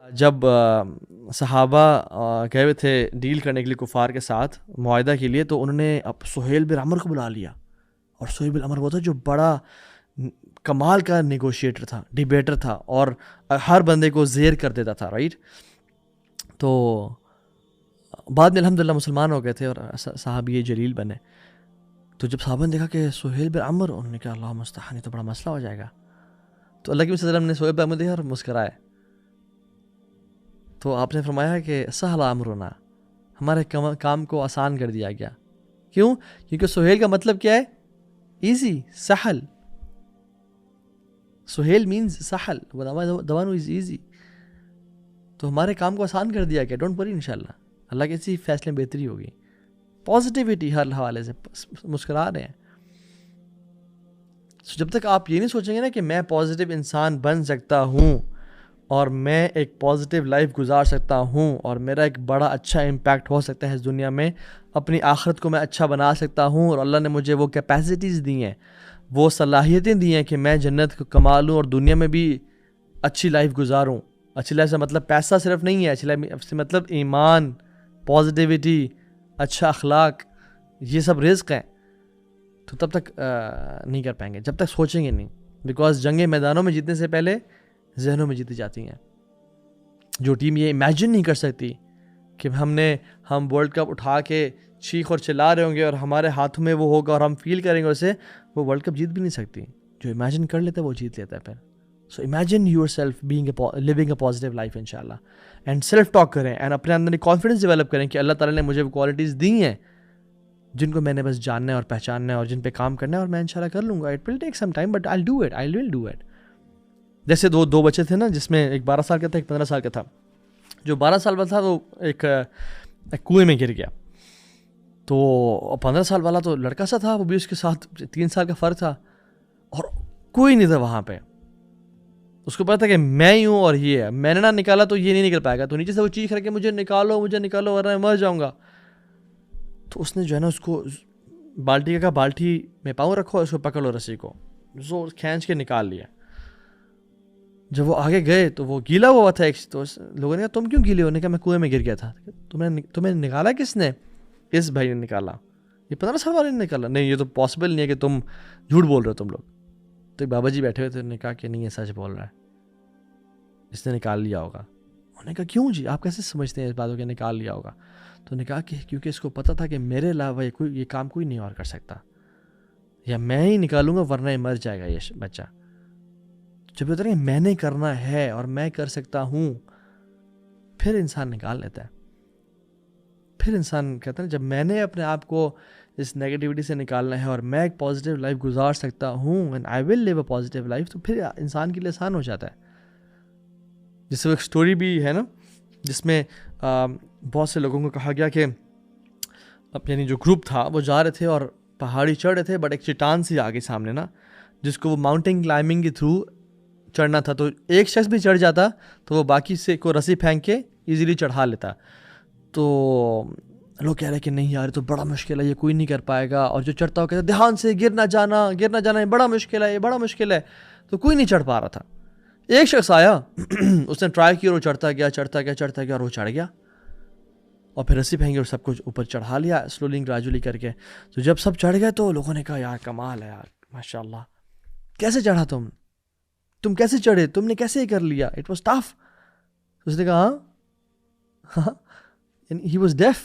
جب صحابہ گئے ہوئے تھے ڈیل کرنے کے لیے کفار کے ساتھ معاہدہ کے لیے، تو انہوں نے اب سہیل بن عمرو کو بلا لیا. اور سہیل بن عمرو وہ تھا جو بڑا کمال کا نیگوشیٹر تھا، ڈیبیٹر تھا، اور ہر بندے کو زیر کر دیتا تھا، رائٹ. تو بعد میں الحمدللہ مسلمان ہو گئے تھے اور صحابی جلیل بنے. تو جب صحابہ نے دیکھا کہ سہیل بن عمرو، انہوں نے کہا اللہ مستعان، یہ تو بڑا مسئلہ ہو جائے گا. تو اللہ کے نبی صلی اللہ علیہ وسلم نے سہیل بن عمرو دیکھا اور مسکرائے. تو آپ نے فرمایا کہ سہل امرنا، ہمارے کام کو آسان کر دیا گیا. کیوں؟ کیونکہ سہیل کا مطلب کیا ہے؟ ایزی، سہل. سہیل مینز سہل، the one who is easy. تو ہمارے کام کو آسان کر دیا گیا. ڈونٹ وری، انشاءاللہ اللہ کے اسی فیصلے میں بہتری ہوگی. پازیٹیوٹی ہر حوالے سے مسکرا رہے ہیں. جب تک آپ یہ نہیں سوچیں گے نا کہ میں پازیٹیو انسان بن سکتا ہوں اور میں ایک پازیٹیو لائف گزار سکتا ہوں اور میرا ایک بڑا اچھا امپیکٹ ہو سکتا ہے اس دنیا میں، اپنی آخرت کو میں اچھا بنا سکتا ہوں، اور اللہ نے مجھے وہ کیپیسٹیز دی ہیں، وہ صلاحیتیں دی ہیں کہ میں جنت کو کما لوں اور دنیا میں بھی اچھی لائف گزاروں. اچھی لائف سے مطلب پیسہ صرف نہیں ہے، اچھی لائف سے مطلب ایمان، پازیٹیوٹی، اچھا اخلاق، یہ سب رزق ہیں. تو تب تک نہیں کر پائیں گے جب تک سوچیں گے نہیں. بیکاز جنگیں میدانوں میں جیتنے سے پہلے ذہنوں میں جیتی جاتی ہیں. جو ٹیم یہ امیجن نہیں کر سکتی کہ ہم ورلڈ کپ اٹھا کے چیخ اور چلا رہے ہوں گے اور ہمارے ہاتھوں میں وہ ہوگا اور ہم فیل کریں گے اسے، وہ ورلڈ کپ جیت بھی نہیں سکتی. جو امیجن کر لیتا ہے وہ جیت لیتا ہے پھر. So imagine yourself living a positive life انشاءاللہ. اینڈ سیلف ٹاک کریں اینڈ اپنے اندر ایک کانفیڈنس ڈیولپ کریں کہ اللہ تعالیٰ نے مجھے وہ کوالٹیز دی ہیں جن کو میں نے بس جاننا ہے اور پہچاننا ہے اور جن پہ کام کرنا ہے، اور میں انشاءاللہ کر لوں گا. It will take some time but I will do it. جیسے دو بچے تھے نا، جس میں ایک 12 سال کا تھا، ایک 15 سال کا تھا. جو 12 سال والا تھا وہ ایک کنویں میں گر گیا. تو 15 سال والا تو لڑکا سا تھا، وہ بھی اس کے ساتھ 3 سال کا فرق تھا، اور کوئی نہیں تھا وہاں پہ. اس کو پتا تھا کہ میں ہی ہوں اور یہ ہے، میں نے نہ نکالا تو یہ نہیں نکل پائے گا. تو نیچے سے وہ چیخ رہا کہ مجھے نکالو ورنہ میں مر جاؤں گا. تو اس نے جو ہے نا اس کو بالٹی کا کہا بالٹی میں پاؤں رکھو، اس کو پکڑ لو رسی کو، زور کھینچ کے نکال لیا. جب وہ آگے گئے تو وہ گیلا ہوا تھا. تو لوگوں نے کہا تم کیوں گیلے ہو؟ نے کہا میں کنویں میں گر گیا تھا. تمہیں نکالا کس نے؟ اس بھائی نے نکالا. یہ 15 سال والے نے نکالا؟ نہیں، یہ تو پاسبل نہیں ہے کہ تم جھوٹ بول رہے ہو تم لوگ. تو ایک بابا جی بیٹھے ہوئے تھے، انہوں نے کہا کہ نہیں یہ سچ بول رہا ہے، اس نے نکال لیا ہوگا. انہوں نے کہا کیوں جی، آپ کیسے سمجھتے ہیں اس بات کو کہ نکال لیا ہوگا؟ تو نے کہا کہ کیونکہ اس کو پتہ تھا کہ میرے علاوہ یہ کام کوئی نہیں اور کر سکتا، یا میں ہی نکالوں گا ورنہ یہ مر جائے گا یہ بچہ. جب بتا رہے ہیں میں نے کرنا ہے اور میں کر سکتا ہوں، پھر انسان نکال لیتا ہے. پھر انسان کہتا ہے جب میں نے اپنے آپ کو اس نیگیٹیوٹی سے نکالنا ہے اور میں ایک پازیٹیو لائف گزار سکتا ہوں، and I will live a positive life, تو پھر انسان کے لیے آسان ہو جاتا ہے. جس سے ایک سٹوری بھی ہے نا، جس میں بہت سے لوگوں کو کہا گیا کہ یعنی جو گروپ تھا وہ جا رہے تھے اور پہاڑی چڑھ رہے تھے، بٹ ایک چٹان سی آگے سامنے نا، جس کو وہ ماؤنٹین کلائمبنگ کے تھرو چڑھنا تھا. تو ایک شخص بھی چڑھ جاتا تو وہ باقی سے کو رسی پھینک کے ایزیلی چڑھا لیتا. تو لوگ کہہ رہے کہ نہیں یار تو بڑا مشکل ہے، یہ کوئی نہیں کر پائے گا. اور جو چڑھتا ہو کہتا دھیان سے، گر نہ جانا، یہ بڑا مشکل ہے. تو کوئی نہیں چڑھ پا رہا تھا. ایک شخص آیا، اس نے ٹرائی کیا اور وہ چڑھتا گیا اور وہ چڑھ گیا، اور پھر رسی پھینکی اور سب کچھ اوپر چڑھا لیا سلولی گریجولی کر کے. تو جب سب چڑھ گئے تو لوگوں نے کہا یار کمال ہے یار، ماشاء اللہ، کیسے چڑھا تم کیسے چڑھے، تم نے کیسے کر لیا، اٹ واز ٹف. اس نے کہا ہاں، he was deaf,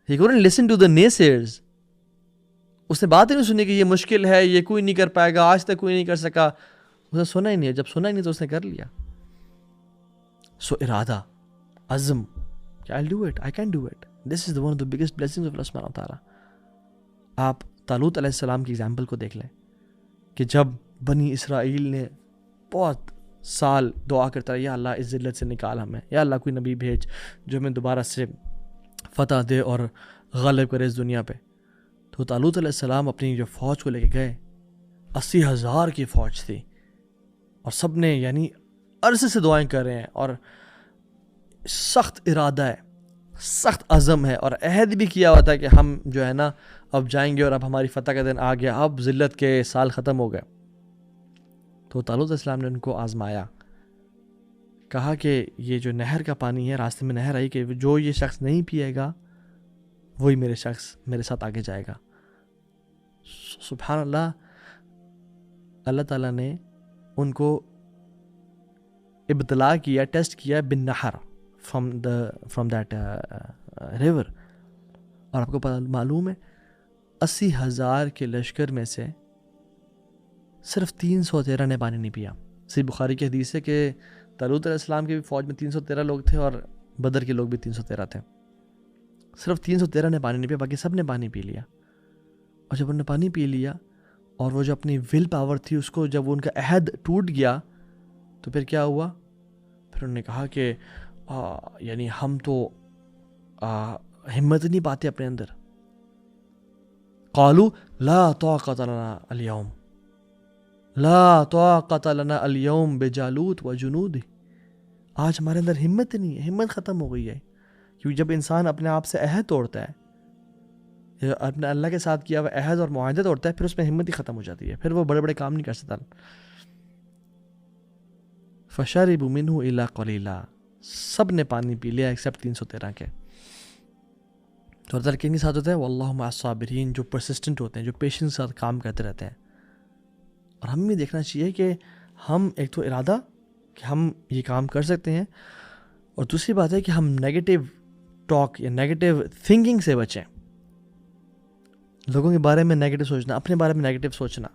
he couldn't listen to the naysayers. اس نے بات ہی نہیں سنی کہ یہ مشکل ہے، یہ کوئی نہیں کر پائے گا، آج تک کوئی نہیں کر سکا. اس نے سنا ہی نہیں. جب سنا ہی نہیں تو اس نے کر لیا. سو ارادہ، عزم کہ I'll do it, I can do it. This is one of the biggest blessings of Allah subhanahu wa ta'ala. آپ طالوت علیہ السلام کی ایگزامپل کو دیکھ لیں کہ جب بنی اسرائیل نے بہت سال دعا کرتا رہا، یا اللہ اس ذلت سے نکال ہمیں، یا اللہ کوئی نبی بھیج جو ہمیں دوبارہ سے فتح دے اور غالب کرے اس دنیا پہ. تو طالوت علیہ السلام اپنی جو فوج کو لے کے گئے، 80,000 کی فوج تھی، اور سب نے یعنی عرصے سے دعائیں کر رہے ہیں، اور سخت ارادہ ہے، سخت عزم ہے، اور عہد بھی کیا ہوا تھا کہ ہم جو ہے نا اب جائیں گے اور اب ہماری فتح کا دن آ گیا، اب ذلت کے سال ختم ہو گئے. تو طالوت علیہ السلام نے ان کو آزمایا کہا کہ یہ جو نہر کا پانی ہے، راستے میں نہر آئی کہ جو یہ شخص نہیں پیے گا وہی میرے ساتھ آگے جائے گا. سبحان اللہ. اللہ تعالیٰ نے ان کو ابتلا کیا، ٹیسٹ کیا بن نہر فرام دیٹ ریور. اور آپ کو معلوم ہے 80,000 کے لشکر میں سے صرف 313 نے پانی نہیں پیا. صحیح بخاری کی حدیث ہے کہ طالوت علیہ السلام کی بھی فوج میں 313 لوگ تھے اور بدر کے لوگ بھی 313 تھے. صرف 313 نے پانی نہیں پیا، باقی سب نے پانی پی لیا. اور جب انہوں نے پانی پی لیا اور وہ جو اپنی ول پاور تھی اس کو جب ان کا عہد ٹوٹ گیا تو پھر کیا ہوا؟ پھر انہوں نے کہا کہ یعنی ہم تو ہمت نہیں پاتے اپنے اندر. قالوا لا طاقت لنا اليوم لا طاقت لنا اليوم بجالوت وجنودہ. آج ہمارے اندر ہمت نہیں ہے، ہمت ختم ہو گئی ہے. کیونکہ جب انسان اپنے آپ سے عہد توڑتا ہے، اپنے اللہ کے ساتھ کیا ہوا عہد اور معاہدہ توڑتا ہے، پھر اس میں ہمت ہی ختم ہو جاتی ہے، پھر وہ بڑے بڑے کام نہیں کر سکتا. فشربوا منہ الا قلیلا. سب نے پانی پی لیا ایکسیپٹ 313 کے. تو اللہ تعالیٰ کے ساتھ ہوتا ہے واللہ مع الصابرین، جو پرسسٹنٹ ہوتے ہیں، جو پیشنس کے ساتھ کام کرتے رہتے ہیں. اور ہمیں بھی دیکھنا چاہیے کہ ہم ایک تو ارادہ کہ ہم یہ کام کر سکتے ہیں، اور دوسری بات ہے کہ ہم نیگیٹو ٹاک یا نیگیٹو تھنکنگ سے بچیں. لوگوں کے بارے میں نیگیٹو سوچنا، اپنے بارے میں نیگیٹو سوچنا،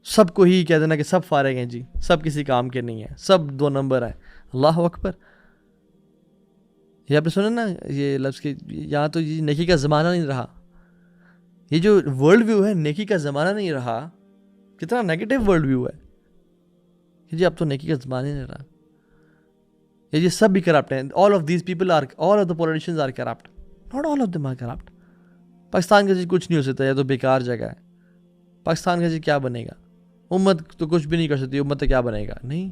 سب کو ہی کہہ دینا کہ سب فارغ ہیں جی، سب کسی کام کے نہیں ہیں، سب 2 نمبر ہیں. اللہ اکبر. یہ آپ نے سنا نا یہ لفظ کہ یہاں تو یہ نیکی کا زمانہ نہیں رہا. یہ جو ورلڈ ویو ہے نیکی کا زمانہ نہیں رہا، کتنا نیگیٹو ورلڈ ویو ہے کہ جی اب تو نیکی کا زمانہ نہیں رہا. یہ سب بھی کرپٹ ہیں. all of these people are all of the politicians are corrupt. not all of them are corrupt. Pakistan کا جی کچھ نہیں ہو سکتا، یہ تو بیکار جگہ ہے. پاکستان کا جی کیا بنے گا؟ امت تو کچھ بھی نہیں کر سکتی، امت تو کیا بنے گا؟ نہیں.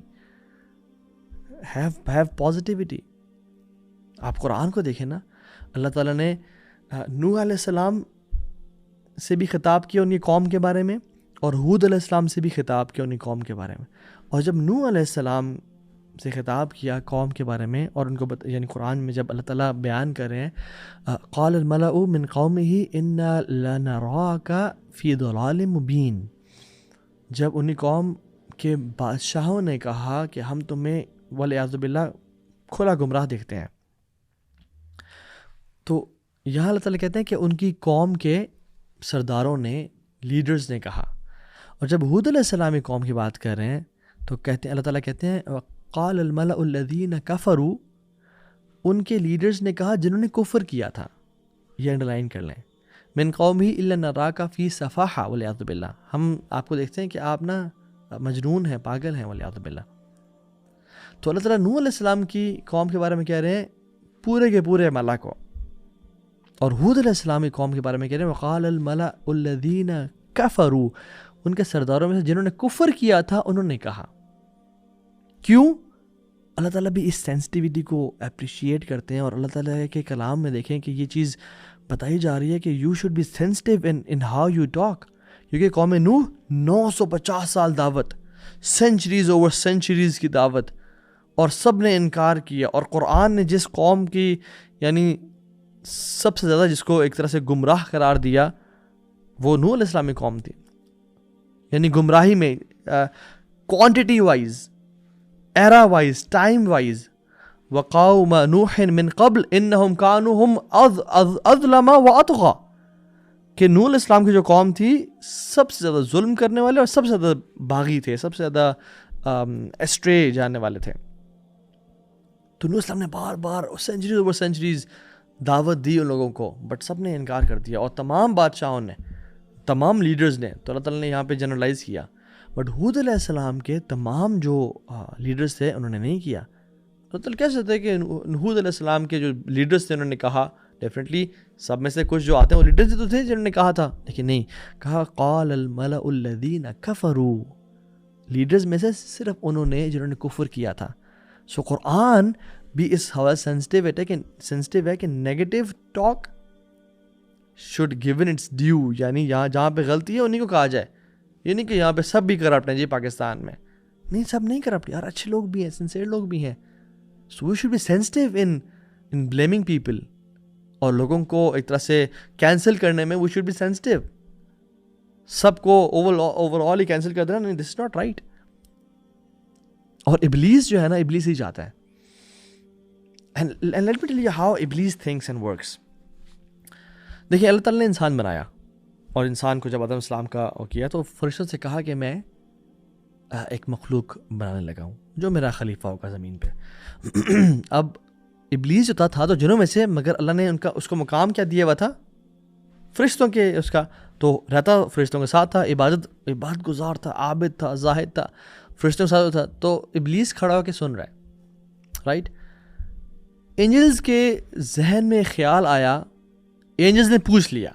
have positivity. آپ قرآن کو دیکھیں نا، اللہ تعالیٰ نے نوح علیہ السلام سے بھی خطاب کیا ان کی قوم کے بارے میں، اور ہود علیہ السلام سے بھی خطاب کیا ان کی قوم کے بارے میں. اور جب نوح علیہ السلام سے خطاب کیا قوم کے بارے میں اور ان کو یعنی قرآن میں جب اللہ تعالیٰ بیان کر رہے ہیں قال الملأ من قومه انا لنراک فی ضلال مبین، جب ان کی قوم کے بادشاہوں نے کہا کہ ہم تمہیں والعیاذ باللہ کھلا گمراہ دیکھتے ہیں. تو یہاں اللہ تعالیٰ کہتے ہیں کہ ان کی قوم کے سرداروں نے، لیڈرز نے کہا. اور جب ہود علیہ السلام کی قوم کی بات کر رہے ہیں تو کہتے ہیں اللہ تعالیٰ کہتے ہیں قال الملأ الذین کفروا، ان کے لیڈرز نے کہا جنہوں نے کفر کیا تھا. یہ انڈرلائن کر لیں. من قومہ الا نراک فی صفاحہ والعیاذ باللہ، ہم آپ کو دیکھتے ہیں کہ آپ نا مجنون ہیں، پاگل ہیں والعیاذ باللہ. تو اللہ تعالیٰ نوح علیہ السلام کی قوم کے بارے میں کہہ رہے ہیں پورے کے پورے ملا کو، اور ہود علیہ السلام کی قوم کے بارے میں کہہ رہے ہیں وقال الملأ الذین کفروا، ان کے سرداروں میں سے جنہوں نے کفر کیا تھا انہوں نے کہا. کیوں؟ اللہ تعالیٰ بھی اس سینسٹیوٹی کو اپریشیٹ کرتے ہیں، اور اللہ تعالیٰ کے کلام میں دیکھیں کہ یہ چیز بتائی جا رہی ہے کہ you should be sensitive in how you talk. کیونکہ قوم نوح 950 سال دعوت، سینچریز اوور سینچریز کی دعوت، اور سب نے انکار کیا. اور قرآن نے جس قوم کی یعنی سب سے زیادہ جس کو ایک طرح سے گمراہ قرار دیا وہ نوح علیہ السلام کی قوم تھی. یعنی گمراہی میں کوانٹٹی وائز، ایرا وائز، ٹائم وائز. وقوم نوح من قبل انہم کانوا ہم اظلم واطغى، کہ نوح علیہ السلام کی جو قوم تھی سب سے زیادہ ظلم کرنے والے اور سب سے زیادہ باغی تھے، سب سے زیادہ اسٹرے جانے والے تھے. تو نوح علیہ السلام نے بار بار سینچریز اوور سینچریز دعوت دی ان لوگوں کو، بٹ سب نے انکار کر دیا. اور تمام بادشاہوں نے، تمام لیڈرز نے، تو اللہ تعالیٰ نے یہاں پہ جنرلائز کیا. بٹ ہود علیہ السلام کے تمام جو لیڈرز تھے انہوں نے نہیں کیا. اللہ تعالیٰ کہہ سکتے ہیں کہ ہود علیہ السلام کے جو لیڈرز تھے انہوں نے کہا، ڈیفینیٹلی سب میں سے کچھ جو آتے ہیں وہ لیڈرز تو تھے جنہوں نے کہا تھا، لیکن نہیں کہا قال الملأ الذین کفروا، لیڈرز میں سے صرف انہوں نے جنہوں نے کفر کیا تھا. سو قرآن بھی اس حوالے سینسٹیو ہے کہ negative talk should given its due, یعنی یہاں جہاں پہ غلطی ہے انہیں کو کہا جائے. یہ نہیں کہ یہاں پہ سب بھی کرپٹ ہیں جی پاکستان میں. نہیں سب نہیں کرپٹ یار, اچھے لوگ بھی ہیں, سنسیئر لوگ بھی ہیں. So we should be sensitive in blaming people, اور لوگوں کو ایک طرح سے کینسل کرنے میں وی شوڈ بی سینسٹیو. سب کو اوور آل ہی کینسل کر دینا, نہیں, دس از ناٹ رائٹ. اور ابلیس جو ہے نا, ابلیس ہی چاہتا ہے. And let me tell you how Iblis thinks and works. دیکھیے اللہ تعالیٰ نے انسان بنایا, اور انسان کو جب آدم السلام کا کیا تو فرشتوں سے کہا کہ میں ایک مخلوق بنانے لگا ہوں جو میرا خلیفہ ہوگا زمین پہ. اب ابلیس جو تھا تو جنوں میں سے, مگر اللہ نے اس کو مقام کیا دیا ہوا تھا, فرشتوں کے اس کا, تو رہتا فرشتوں کے ساتھ تھا, عبادت گزار تھا, عابد تھا, زاہد تھا, فرشتوں کے ساتھ تھا. تو ابلیس کھڑا ہو کے سن رہا ہے, رائٹ. اینجلز کے ذہن میں خیال آیا, اینجلز نے پوچھ لیا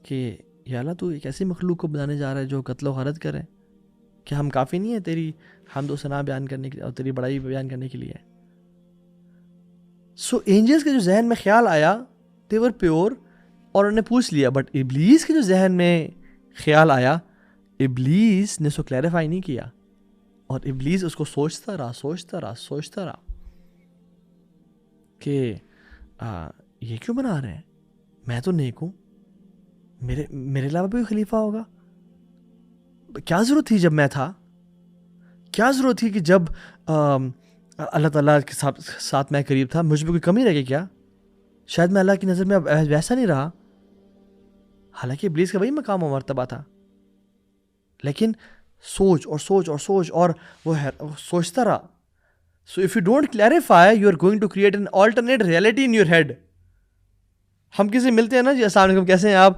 کہ یا اللہ تو ایک ایسی مخلوق کو بنانے جا رہا ہے جو قتل و غارت کرے, کیا ہم کافی نہیں ہیں تیری حمد و ثنا بیان کرنے کے لیے اور تیری بڑائی بیان کرنے کے لیے؟ سو اینجلز کے جو ذہن میں خیال آیا, دے ور پیور, اور انہوں نے پوچھ لیا. بٹ ابلیس کے جو ذہن میں خیال آیا, ابلیس نے اس کو کلیریفائی نہیں کیا, اور ابلیس اس کو سوچتا رہا کہ یہ کیوں بنا رہے ہیں, میں تو نیک ہوں, میرے علاوہ بھی خلیفہ ہوگا, کیا ضرورت تھی جب میں تھا, کیا ضرورت تھی کہ جب اللہ تعالیٰ کے ساتھ میں قریب تھا, مجھ میں کوئی کمی رہ گئی کیا؟ شاید میں اللہ کی نظر میں اب ویسا نہیں رہا, حالانکہ ابلیس کا وہی مقام و مرتبہ تھا. لیکن سوچ اور وہ سوچتا رہا. So if you don't clarify, you are going to create an alternate reality in your head. ہم کسی ملتے ہیں نا, جی السلام علیکم کیسے ہیں آپ,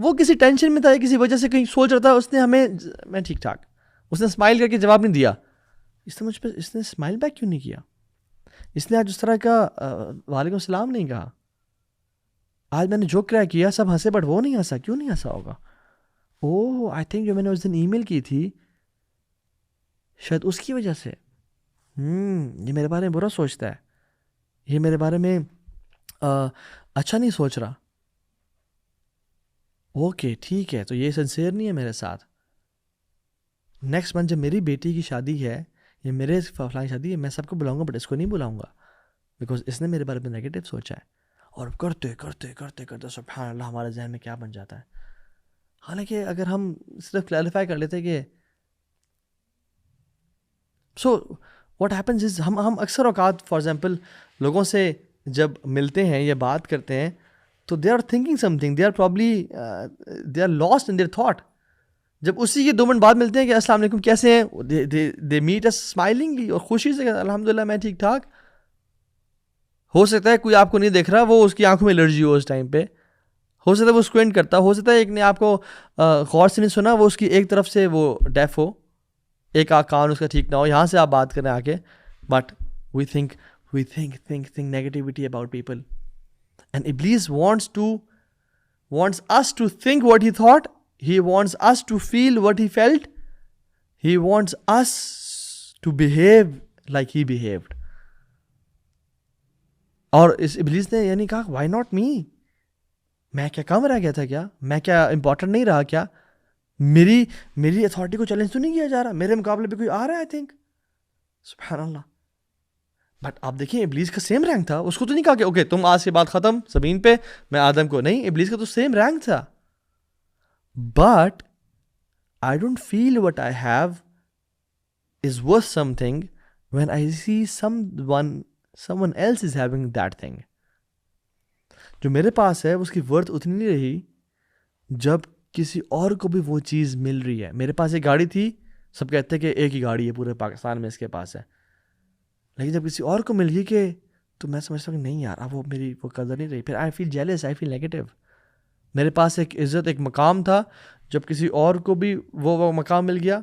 وہ کسی ٹینشن میں تھا, کسی وجہ سے کہیں سوچ رہا تھا, اس نے ہمیں میں ٹھیک ٹھاک, اس نے اسمائل کر کے جواب نہیں دیا. اس نے مجھ پہ اس نے اسمائل بیک کیوں نہیں کیا, اس نے آج اس طرح کا وعلیکم السلام نہیں کہا, آج میں نے جو کیا سب ہنسے بٹ وہ نہیں ہنسا, کیوں نہیں ہنسا ہوگا؟ اوہ آئی تھنک جو میں نے اس دن ای میل کی تھی شاید اس کی وجہ سے, یہ میرے بارے میں برا سوچتا ہے, یہ میرے بارے میں اچھا نہیں سوچ رہا. اوکے ٹھیک ہے, تو یہ سنسیئر نہیں ہے میرے ساتھ. نیکسٹ منتھ جب میری بیٹی کی شادی ہے یا میرے فلاں شادی ہے, میں سب کو بلاؤں گا بٹ اس کو نہیں بلاؤں گا, بیکاز اس نے میرے بارے میں نیگیٹو سوچا ہے. اور کرتے سبحان اللہ ہمارے ذہن میں کیا بن جاتا ہے. حالانکہ اگر ہم صرف کلیریفائی کر لیتے کہ سو واٹ ہیپنز از, ہم اکثر اوقات فار ایگزامپل لوگوں سے جب ملتے ہیں یا بات کرتے ہیں تو they are thinking something, they are probably they are lost in their thought. جب اسی کے 2 منٹ بعد ملتے ہیں کہ السلام علیکم کیسے ہیں, دے میٹ اس اسمائلنگلی اور خوشی سے, الحمدللہ میں ٹھیک ٹھاک. ہو سکتا ہے کوئی آپ کو نہیں دیکھ رہا, وہ اس کی آنکھوں میں الرجی ہو اس ٹائم پہ, ہو سکتا ہے وہ اسکوینٹ کرتا, ہو سکتا ہے ایک نے آپ کو غور سے نہیں سنا, وہ اس کی ایک طرف سے وہ ڈیف ہو, ایک کان اس کا ٹھیک نہ ہو, یہاں سے آپ بات کریں آ کے. But we think negativity about people, and ابلیس wants us to think what he thought, he wants us to feel what he felt, he wants us to behave like he behaved. اور اس ابلیس نے یعنی کہا why not me, میں کیا کم رہ گیا تھا کیا, میں کیا امپورٹنٹ نہیں رہا کیا, میری اتھارٹی کو چیلنج تو نہیں کیا جا رہا, میرے مقابلے پہ کوئی آ رہا ہے, آئی تھنک سبحان اللہ. بٹ آپ دیکھیں ابلیس کا سیم رینک تھا, اس کو تو نہیں کہا کہ اوکے تم آج سے بات ختم زمین پہ, میں آدم کو, نہیں, ابلیس کا تو سیم رینک تھا. But I don't feel what I have is worth something when I see someone else is having that thing. جو میرے پاس ہے اس کی ورتھ اتنی نہیں رہی جب کسی اور کو بھی وہ چیز مل رہی ہے. میرے پاس ایک گاڑی تھی, سب کہتے ہیں کہ ایک ہی گاڑی ہے پورے پاکستان میں اس کے پاس ہے, لیکن جب کسی اور کو مل گئی کہ تو میں سمجھتا ہوں کہ نہیں یار اب وہ میری وہ قدر نہیں رہی, پھر آئی فیل جیلس, آئی فیل نیگیٹو. میرے پاس ایک عزت ایک مقام تھا, جب کسی اور کو بھی وہ مقام مل گیا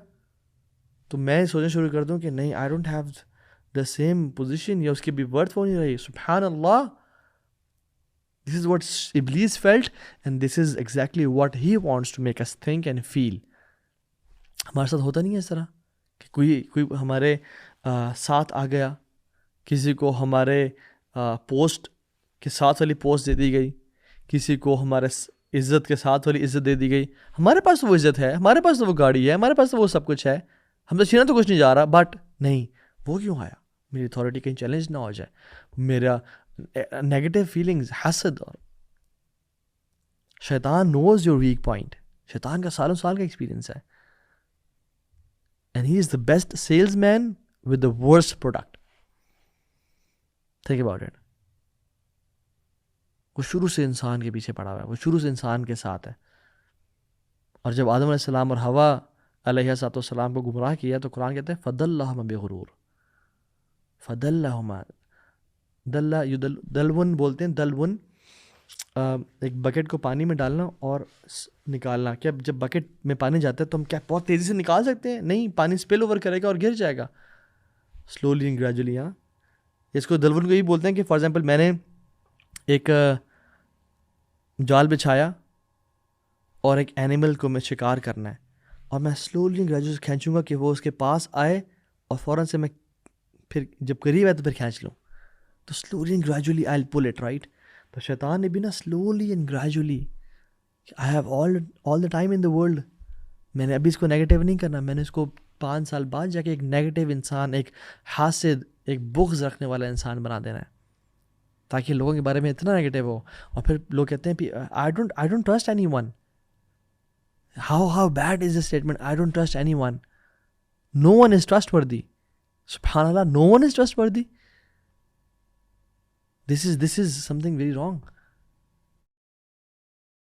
تو میں سوچنا شروع کر دوں کہ نہیں I don't have the same position, یا اس کی بھی ورتھ وہ نہیں رہی. سبحان اللہ, this is what Iblis felt and this is exactly what he wants to make us think and feel. ہمارے ساتھ ہوتا نہیں ہے اس طرح کہ کوئی ہمارے ساتھ آ گیا, کسی کو ہمارے پوسٹ کے ساتھ والی پوسٹ دے دی گئی, کسی کو ہمارے عزت کے ساتھ والی عزت دے دی گئی. ہمارے پاس تو وہ عزت ہے, ہمارے پاس تو وہ گاڑی ہے, ہمارے پاس تو وہ سب کچھ ہے, ہم سے چھینا تو کچھ نہیں جا رہا, بٹ نہیں وہ کیوں آیا, میری اتھارٹی کہیں چیلنج نہ ہو جائے, میرا نیگیٹو فیلنگز, حسد. اور شیطان نوز یور ویک پوائنٹ, شیطان کا سالوں سال کا ایکسپیرینس ہے, and he is the best salesman with the worst product. Think about it. وہ شروع سے انسان کے پیچھے پڑا ہوا ہے, وہ شروع سے انسان کے ساتھ ہے. اور جب آدم علیہ السلام اور حوا علیہ السلام کو گمراہ کیا تو قرآن کہتے ہیں فَضَلَّهُمَا بِغُرُورٍ, فَضَلَّهُمَا, دلون بولتے ہیں, دلون ایک بکٹ کو پانی میں ڈالنا اور نکالنا. کیا جب بکٹ میں پانی جاتا ہے تو ہم کیا بہت تیزی سے نکال سکتے ہیں؟ نہیں, پانی سپل اوور کرے گا اور گر جائے گا سلولی اینڈ گریجولی. ہاں, اس کو دلون کو یہی بولتے ہیں کہ فار ایگزامپل میں نے ایک جال بچھایا اور ایک اینیمل کو میں شکار کرنا ہے, اور میں سلولی اینڈ گریجولی کھینچوں گا کہ وہ اس کے پاس آئے, اور فوراً سے میں پھر جب قریب ہے تو پھر کھینچ لوں. تو slowly and gradually I will pull it, right. تو شیطان نے بھی نا slowly and gradually, I have all the time in the world, میں نے ابھی اس کو نیگیٹیو نہیں کرنا, میں نے اس کو 5 سال بعد جا کے ایک نیگیٹیو انسان, ایک حاسد, ایک بغض رکھنے والا انسان بنا دینا ہے, تاکہ لوگوں کے بارے میں اتنا نیگیٹیو ہو. اور پھر لوگ کہتے ہیں I don't trust anyone. How bad is the statement, I don't trust anyone. No one is trustworthy. سبحان اللہ, no one is trustworthy. This is something very wrong.